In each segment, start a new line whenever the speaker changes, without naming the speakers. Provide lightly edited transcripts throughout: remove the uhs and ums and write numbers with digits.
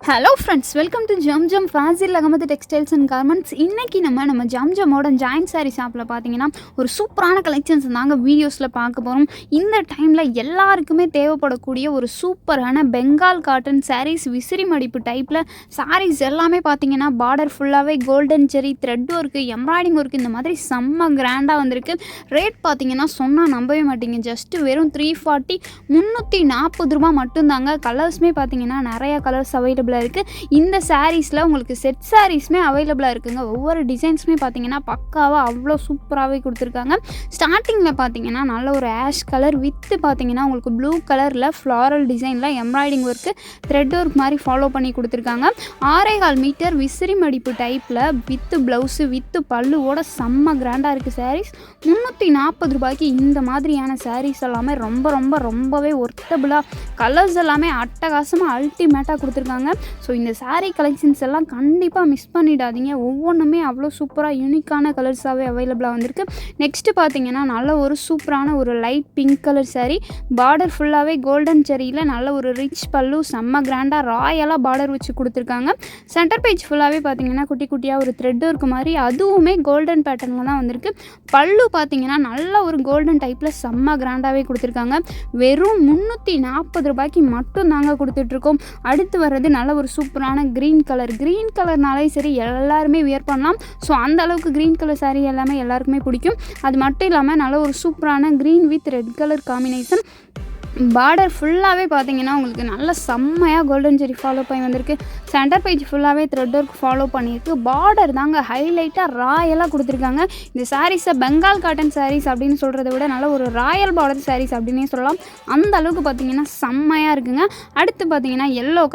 Hello friends, welcome to Zamzam Fazil Ahamed Textiles and Garments. இன்றைக்கி நம்ம ஜம்ஜமோட joint sari ஷாப்பில் பார்த்தீங்கன்னா ஒரு சூப்பரான கலெக்ஷன்ஸ் தாங்க வீடியோஸில் பார்க்க போகிறோம். இந்த டைமில் எல்லாருக்குமே தேவைப்படக்கூடிய ஒரு சூப்பரான பெங்கால் காட்டன் சாரீஸ், விசிறி மடிப்பு டைப்பில் சாரீஸ் எல்லாமே பார்த்தீங்கன்னா பார்டர் ஃபுல்லாகவே கோல்டன் ஜெரி, த்ரெட் ஒர்க்கு, எம்ப்ராய்டிங் ஒர்க்கு இந்த மாதிரி செம்ம கிராண்டாக வந்திருக்கு. ரேட் பார்த்தீங்கன்னா சொன்னால் நம்பவே மாட்டீங்க, ஜஸ்ட்டு வெறும் 340 340 ரூபா மட்டும்தாங்க. கலர்ஸுமே பார்த்தீங்கன்னா நிறையா கலர்ஸ் அவைலபிள் இருக்குது. இந்த சாரீஸில் உங்களுக்கு செட் சாரீஸுமே அவைலபிளாக இருக்குங்க. ஒவ்வொரு டிசைன்ஸுமே பார்த்தீங்கன்னா பக்காவாக அவ்வளோ சூப்பராகவே கொடுத்துருக்காங்க. ஸ்டார்டிங்கில் பார்த்தீங்கன்னா நல்ல ஒரு ஆஷ் கலர் வித்து பார்த்தீங்கன்னா உங்களுக்கு ப்ளூ கலரில் ஃப்ளாரல் டிசைனில் எம்ப்ராய்டிங் ஒர்க்கு, த்ரெட் ஒர்க் மாதிரி ஃபாலோ பண்ணி கொடுத்துருக்காங்க. 6.25 மீட்டர் விசிறி மடிப்பு டைப்பில் வித்து ப்ளவுஸு வித்து பல்லுவோட செம்ம கிராண்டாக இருக்குது சாரீஸ். 340 ரூபாய்க்கு இந்த மாதிரியான சாரீஸ் எல்லாமே ரொம்பவே ஒர்த்தபுளாக, கலர்ஸ் எல்லாமே அட்டகாசமாக அல்டிமேட்டாக கொடுத்துருக்காங்க. ஸோ இந்த சாரீ கலெக்ஷன்ஸ் எல்லாம் கண்டிப்பாக மிஸ் பண்ணிடாதீங்க. ஒவ்வொன்றுமே அவ்வளோ சூப்பராக யூனிக்கான கலர்ஸாகவே அவைலபிளாக வந்திருக்கு. நெக்ஸ்ட்டு பார்த்தீங்கன்னா நல்ல ஒரு சூப்பரான ஒரு light pink colour sari, border ஃபுல்லாகவே கோல்டன் செரியில் நல்ல ஒரு ரிச் பல்லு, செம்ம கிராண்டாக ராயலாக பார்டர் வச்சு கொடுத்துருக்காங்க. சென்டர் பேஜ் ஃபுல்லாகவே பார்த்தீங்கன்னா குட்டி குட்டியாக ஒரு த்ரெட் ஒர்க்கு மாதிரி, அதுவுமே கோல்டன் பேட்டர்னில் தான் வந்திருக்கு. பல்லு பார்த்தீங்கன்னா நல்ல ஒரு கோல்டன் டைப்பில் செம்ம கிராண்டாகவே கொடுத்துருக்காங்க. வெறும் 340 ரூபாய்க்கு மட்டும் தாங்க கொடுத்துட்ருக்கோம். அடுத்து வர்றது நல்ல ஒரு சூப்பரான க்ரீன் கலர்னாலே சரி எல்லாருமே வியர் பண்ணலாம். ஸோ அந்த அளவுக்கு க்ரீன் கலர் சாரீ எல்லாமே எல்லாருக்குமே பிடிக்கும். அது மட்டும் இல்லாமல் நல்ல ஒரு சூப்பரான green with red colour combination. Border ஃபுல்லாகவே பார்த்தீங்கன்னா உங்களுக்கு நல்ல செம்மையாக கோல்டன் ஜெரி ஃபாலோ பண்ணி வந்திருக்கு. சென்டர் பேஜ் ஃபுல்லாகவே த்ரெட் ஒர்க் ஃபாலோ பண்ணியிருக்கு. பார்டர் தாங்க ஹைலைட்டாக ராயலாக கொடுத்துருக்காங்க. இந்த சாரீஸை பெங்கால் காட்டன் சாரீஸ் அப்படின்னு சொல்கிறத விட நல்ல ஒரு ராயல் பார்டர் சாரீஸ் அப்படின்னே சொல்லலாம். அந்த அளவுக்கு பார்த்தீங்கன்னா செம்மையாக இருக்குங்க. அடுத்து பார்த்தீங்கன்னா எல்லோ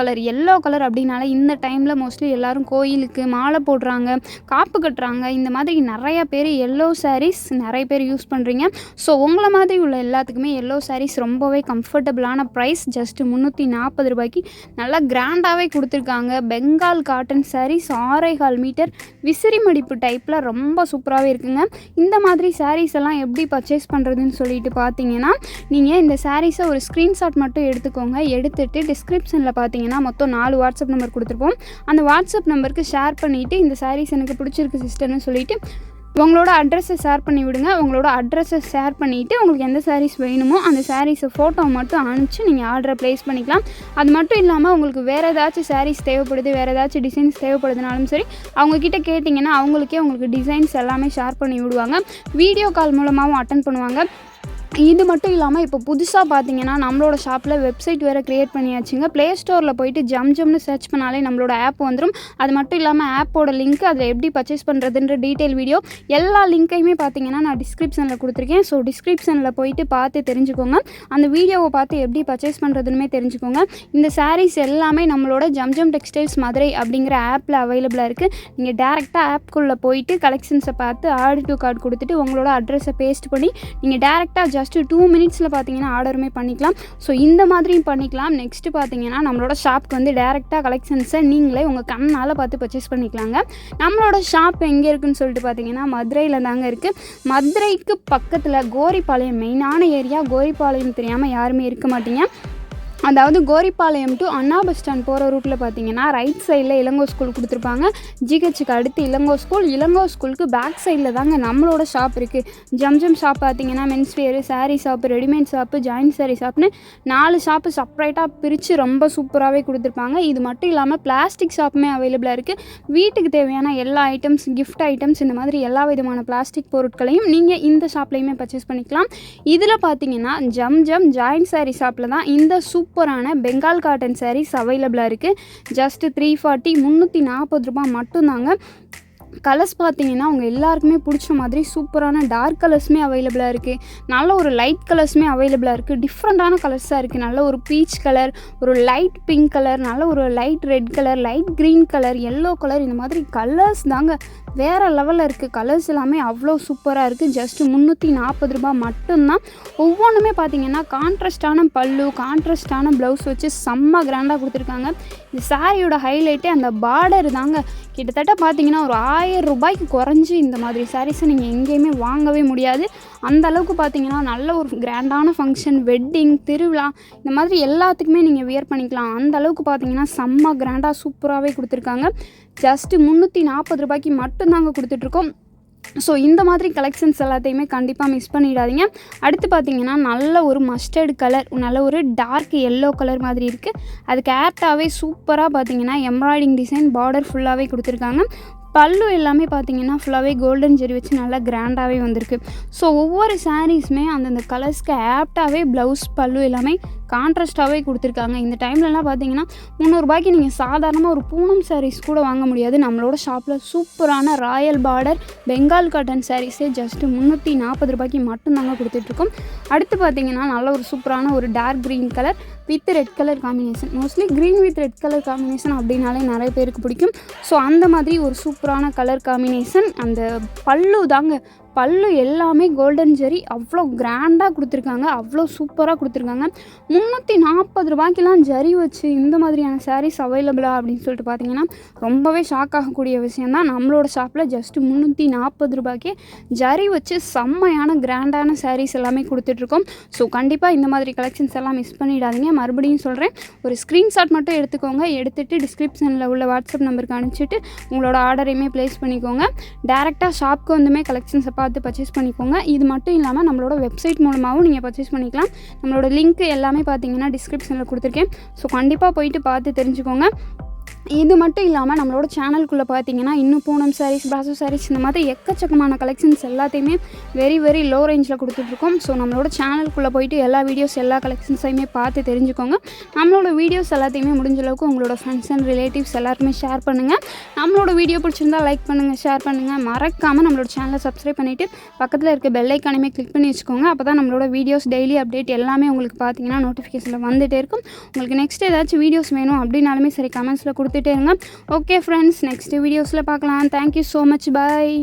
கலர் அப்படின்னால இந்த டைமில் மோஸ்ட்லி எல்லோரும் கோயிலுக்கு மாலை போடுறாங்க, காப்பு கட்டுறாங்க. இந்த மாதிரி நிறையா பேர் எல்லோ சாரீஸ் நிறைய பேர் யூஸ் பண்ணுறீங்க. ஸோ உங்களை மாதிரி உள்ள எல்லாத்துக்குமே எல்லோ சாரீஸ் ரொம்பவே கம்ஃபர்டபுளான ப்ரைஸ், ஜஸ்ட் 340 ரூபாய்க்கு நல்லா கிராண்டாகவே கொடுத்துருக்காங்க. பெங்கால் காட்டன் சாரீஸ் 6.25 மீட்டர் விசிறி மடிப்பு டைப்பில் ரொம்ப சூப்பராகவே இருக்குங்க. இந்த மாதிரி சாரீஸ் எல்லாம் எப்படி பர்ச்சேஸ் பண்ணுறதுன்னு சொல்லிட்டு பார்த்தீங்கன்னா, நீங்கள் இந்த சாரீஸை ஒரு ஸ்க்ரீன்ஷாட் மட்டும் எடுத்துக்கோங்க. எடுத்துகிட்டு டிஸ்கிரிப்ஷனில் பார்த்தீங்கன்னா மொத்தம் 4 வாட்ஸ்அப் நம்பர் கொடுத்துருப்போம். அந்த வாட்ஸ்அப் நம்பருக்கு ஷேர் பண்ணிவிட்டு இந்த சாரீஸ் எனக்கு பிடிச்சிருக்கு சிஸ்டர்னு சொல்லிவிட்டு உங்களோட அட்ரஸை ஷேர் பண்ணி விடுங்க. உங்களோட அட்ரஸை ஷேர் பண்ணிவிட்டு உங்களுக்கு எந்த சாரீஸ் வேணுமோ அந்த சாரீஸை ஃபோட்டோ மட்டும் அனுப்பிச்சு நீங்கள் ஆர்டரை ப்ளேஸ் பண்ணிக்கலாம். அது மட்டும் இல்லாமல் உங்களுக்கு வேறு ஏதாச்சும் சாரீஸ் தேவைப்படுது, வேறு ஏதாச்சும் டிசைன்ஸ் தேவைப்படுதுனாலும் சரி, அவங்கக்கிட்ட கேட்டிங்கன்னா அவங்களுக்கே உங்களுக்கு டிசைன்ஸ் எல்லாமே ஷேர் பண்ணி விடுவாங்க. வீடியோ கால் மூலமாகவும் அட்டன் பண்ணுவாங்க. இது மட்டும் இல்லாமல் இப்போ புதுசாக பார்த்தீங்கன்னா நம்மளோட ஷாப்பில் வெப்சைட் வேறு க்ரியேட் பண்ணியாச்சுங்க. ப்ளேஸ்டோரில் போயிட்டு ஜம்ஜம்னு சர்ச் பண்ணாலே நம்மளோட ஆப் வந்துடும். அது மட்டும் இல்லாமல் ஆப்போட லிங்க், அதில் எப்படி பர்ச்சேஸ் பண்ணுறதுன்ற டீட்டெயில் வீடியோ எல்லா லிங்க்கையுமே பார்த்தீங்கன்னா நான் டிஸ்கிரிப்ஷனில் கொடுத்துருக்கேன். ஸோ டிஸ்கிரிப்ஷனில் போயிட்டு பார்த்து தெரிஞ்சுக்கோங்க. அந்த வீடியோவை பார்த்து எப்படி பர்ச்சேஸ் பண்ணுறதுன்னு தெரிஞ்சுக்கோங்க. இந்த சாரீஸ் எல்லாமே நம்மளோட ஜம்ஜம் டெக்ஸ்டைல்ஸ் மதுரை அப்படிங்கிற ஆப்பில் அவைலபிளாக இருக்குது. நீங்கள் டேரெக்டாக ஆப்குள்ளே போயிட்டு கலெக்ஷன்ஸை பார்த்து ஆட் டு கார்டு கொடுத்துட்டு உங்களோட அட்ரஸை பேஸ்ட் பண்ணி நீங்கள் டேரெக்டாக ஜஸ்ட் 2 மினிட்ஸில் பார்த்தீங்கன்னா ஆர்டருமே பண்ணிக்கலாம். ஸோ இந்த மாதிரியும் பண்ணிக்கலாம். நெக்ஸ்ட்டு பார்த்தீங்கன்னா நம்மளோட ஷாப்க்கு வந்து டேரெக்டாக கலெக்ஷன்ஸை நீங்களே உங்கள் கண்ணால் பார்த்து பர்ச்சேஸ் பண்ணிக்கலாங்க. நம்மளோட ஷாப் எங்கே இருக்குதுன்னு சொல்லிட்டு பார்த்தீங்கன்னா மதுரையில் தாங்க இருக்குது. மதுரைக்கு பக்கத்தில் கோரிப்பாளையம், மெயினான ஏரியா கோரிப்பாளையம் தெரியாமல் யாருமே இருக்க மாட்டீங்க. அதாவது Goripalayam to Anna bus stand போகிற ரூட்டில் பார்த்தீங்கன்னா ரைட் சைடில் இளங்கோ ஸ்கூல் கொடுத்துருப்பாங்க. ஜிஹெச்சுக்கு அடுத்து இளங்கோ ஸ்கூலுக்கு பேக் சைடில் தாங்க நம்மளோட ஷாப் இருக்குது. ஜம்ஜம் ஷாப் பார்த்தீங்கன்னா menswear, sari shop, readymade shop, joint sari ஷாப்னு 4 ஷாப்பு செப்பரேட்டாக பிரித்து ரொம்ப சூப்பராகவே கொடுத்துருப்பாங்க. இது மட்டும் இல்லாமல் பிளாஸ்டிக் ஷாப்புமே அவைலபிளாக இருக்குது. வீட்டுக்கு தேவையான எல்லா ஐட்டம்ஸ், கிஃப்ட் ஐட்டம்ஸ், இந்த மாதிரி எல்லா விதமான பிளாஸ்டிக் பொருட்களையும் நீங்கள் இந்த ஷாப்லேயுமே பர்ச்சேஸ் பண்ணிக்கலாம். இதில் பார்த்தீங்கன்னா ஜம்ஜம் ஜாயின்ட் சாரீ ஷாப்பில் தான் இந்த சூப்பரான பெங்கால் காட்டன் சாரீஸ் அவைலபிளாக இருக்குது. ஜஸ்ட் 340 340 ரூபா மட்டும்தாங்க. கலர்ஸ் பார்த்தீங்கன்னா அவங்க எல்லாருக்குமே பிடிச்ச மாதிரி சூப்பரான டார்க் கலர்ஸுமே அவைலபிளாக இருக்குது. நல்ல ஒரு லைட் கலர்ஸுமே அவைலபிளாக இருக்குது. டிஃப்ரெண்ட்டான கலர்ஸாக இருக்குது. நல்ல ஒரு பீச் கலர், ஒரு லைட் பிங்க் கலர், நல்ல ஒரு light red colour, light green colour, yellow colour, இந்த மாதிரி கலர்ஸ் தாங்க வேறு லெவலில் இருக்குது. கலர்ஸ் எல்லாமே அவ்வளோ சூப்பராக இருக்குது. ஜஸ்ட் 340 ரூபா மட்டும்தான். ஒவ்வொன்றுமே பார்த்தீங்கன்னா கான்ட்ராஸ்டான பல்லு, கான்ட்ராஸ்டான ப்ளவுஸ் வச்சு செம்ம கிராண்டாக கொடுத்துருக்காங்க. இந்த சாரியோட ஹைலைட்டே அந்த பார்டர் தாங்க. கிட்டத்தட்ட பார்த்தீங்கன்னா ஒரு 1000 ரூபாய்க்கு குறைஞ்சி இந்த மாதிரி சாரீஸை நீங்கள் எங்கேயுமே வாங்கவே முடியாது. அந்த அளவுக்கு பார்த்தீங்கன்னா நல்ல ஒரு கிராண்டான ஃபங்க்ஷன், வெட்டிங், திருவிழா இந்த மாதிரி எல்லாத்துக்குமே நீங்கள் வியர் பண்ணிக்கலாம். அந்த அளவுக்கு பார்த்தீங்கன்னா செம்ம கிராண்டாக சூப்பராகவே கொடுத்துருக்காங்க. ஜஸ்ட்டு 340 ரூபாய்க்கு மட்டும்தாங்க கொடுத்துட்ருக்கோம். ஸோ இந்த மாதிரி கலெக்ஷன்ஸ் எல்லாத்தையுமே கண்டிப்பாக மிஸ் பண்ணிடாதீங்க. அடுத்து பார்த்தீங்கன்னா நல்ல ஒரு மஸ்டர்டு கலர், நல்ல ஒரு டார்க் எல்லோ கலர் மாதிரி இருக்குது. அதுக்கு ஆப்டாகவே சூப்பராக பார்த்தீங்கன்னா எம்ப்ராய்டிங் டிசைன் பார்டர் ஃபுல்லாகவே கொடுத்துருக்காங்க. பல்லு எல்லாமே பார்த்தீங்கன்னா ஃபுல்லாகவே கோல்டன் ஜெரி வச்சு நல்லா கிராண்டாகவே வந்திருக்கு. ஸோ ஒவ்வொரு சாரீஸுமே அந்தந்த கலர்ஸ்க்கு ஆப்டாகவே ப்ளவுஸ் பல்லு எல்லாமே கான்ட்ராஸ்ட்டாகவே கொடுத்துருக்காங்க. இந்த டைம்லலாம் பார்த்தீங்கன்னா 300 ரூபாய்க்கு நீங்கள் சாதாரணமாக ஒரு பூனம் சாரீஸ் கூட வாங்க முடியாது. நம்மளோட ஷாப்பில் சூப்பரான ராயல் பார்டர் பெங்கால் காட்டன் சாரீஸே ஜஸ்ட்டு 340 ரூபாய்க்கு மட்டும்தாங்க கொடுத்துட்ருக்கோம். அடுத்து பார்த்தீங்கன்னா நல்ல ஒரு சூப்பரான ஒரு dark green colour with red colour combination. Mostly green with red colour combination அப்படின்னாலே நிறைய பேருக்கு பிடிக்கும். ஸோ அந்த மாதிரி ஒரு சூப்பரான கலர் காம்பினேஷன். அந்த பல்லு தாங்க, பல்லு எல்லாமே கோல்டன் ஜெரி அவ்வளோ கிராண்டாக கொடுத்துருக்காங்க, அவ்வளோ சூப்பராக கொடுத்துருக்காங்க. 340 ரூபாய்க்கெலாம் ஜரி வச்சு இந்த மாதிரியான சாரீஸ் அவைலபிளா அப்படின்னு சொல்லிட்டு பார்த்தீங்கன்னா ரொம்பவே ஷாக் ஆகக்கூடிய விஷயந்தான். நம்மளோட ஷாப்பில் ஜஸ்ட்டு 340 ரூபாய்க்கே ஜரி வச்சு செம்மையான கிராண்டான சாரீஸ் எல்லாமே கொடுத்துட்ருக்கோம். ஸோ கண்டிப்பாக இந்த மாதிரி கலெக்ஷன்ஸ் எல்லாம் மிஸ் பண்ணிடாதீங்க. மறுபடியும் சொல்கிறேன், ஒரு ஸ்க்ரீன்ஷாட் மட்டும் எடுத்துக்கோங்க. எடுத்துகிட்டு டிஸ்கிரிப்ஷனில் உள்ள வாட்ஸ்அப் நம்பருக்கு அனுப்பிச்சிட்டு உங்களோட ஆர்டரையுமே ப்ளேஸ் பண்ணிக்கோங்க. டேரெக்டாக ஷாப்க்கு வந்துமே கலெக்ஷன்ஸை பார்த்து பர்ச்சேஸ் பண்ணிக்கோங்க. இது மட்டும் இல்லாமல் நம்மளோட வெப்சைட் மூலமாகவும் நீங்கள் பர்ச்சேஸ் பண்ணிக்கலாம். நம்மளோட லிங்க் எல்லாமே பார்த்தீங்கன்னா டிஸ்கிரிப்ஷனில் கொடுத்துருக்கேன். ஸோ கண்டிப்பாக போயிட்டு பார்த்து தெரிஞ்சுக்கோங்க. இது மட்டும் இல்லாமல் நம்மளோட சேனலுக்குள்ளே பார்த்தீங்கன்னா இன்னும் பூனம் சாரீஸ், பிராசோ சாரீஸ் இந்த மாதிரி எக்கச்சக்கமான கலெக்ஷன்ஸ் எல்லாத்தையுமே வெரி லோ ரேஞ்சில் கொடுத்துட்ருக்கோம். ஸோ நம்மளோட சேனலுக்குள்ளே போயிட்டு எல்லா வீடியோஸ் எல்லா கலெக்ஷன்ஸையுமே பார்த்து தெரிஞ்சுக்கோங்க. நம்மளோட வீடியோஸ் எல்லாத்தையுமே முடிஞ்ச அளவுக்கு உங்களோட ஃப்ரெண்ட்ஸ் அண்ட் ரிலேட்டிவ்ஸ் எல்லாருக்குமே ஷேர் பண்ணுங்கள். நம்மளோட வீடியோ பிடிச்சிருந்தா லைக் பண்ணுங்கள், ஷேர் பண்ணுங்கள். மறக்காமல் நம்மளோட சேனலை சப்ஸ்கிரைப் பண்ணிவிட்டு பக்கத்தில் இருக்க பெல் ஐக்கானையுமே கிளிக் பண்ணி வச்சுக்கோங்க. அப்போ தான் நம்மளோட வீடியோஸ் டெய்லி அப்டேட் எல்லாமே உங்களுக்கு பார்த்தீங்கன்னா நோட்டிஃபிகேஷனில் வந்துகிட்டே இருக்கும். உங்களுக்கு நெக்ஸ்ட் ஏதாச்சும் வீடியோஸ் வேணும் அப்படின்னாலுமே சரி கமெண்ட்ஸில் கொடுத்துட்டே இருங்க. ஓகே ஃப்ரெண்ட்ஸ், நெக்ஸ்ட் வீடியோஸில் பார்க்கலாம். தேங்க்யூ ஸோ மச், பாய்.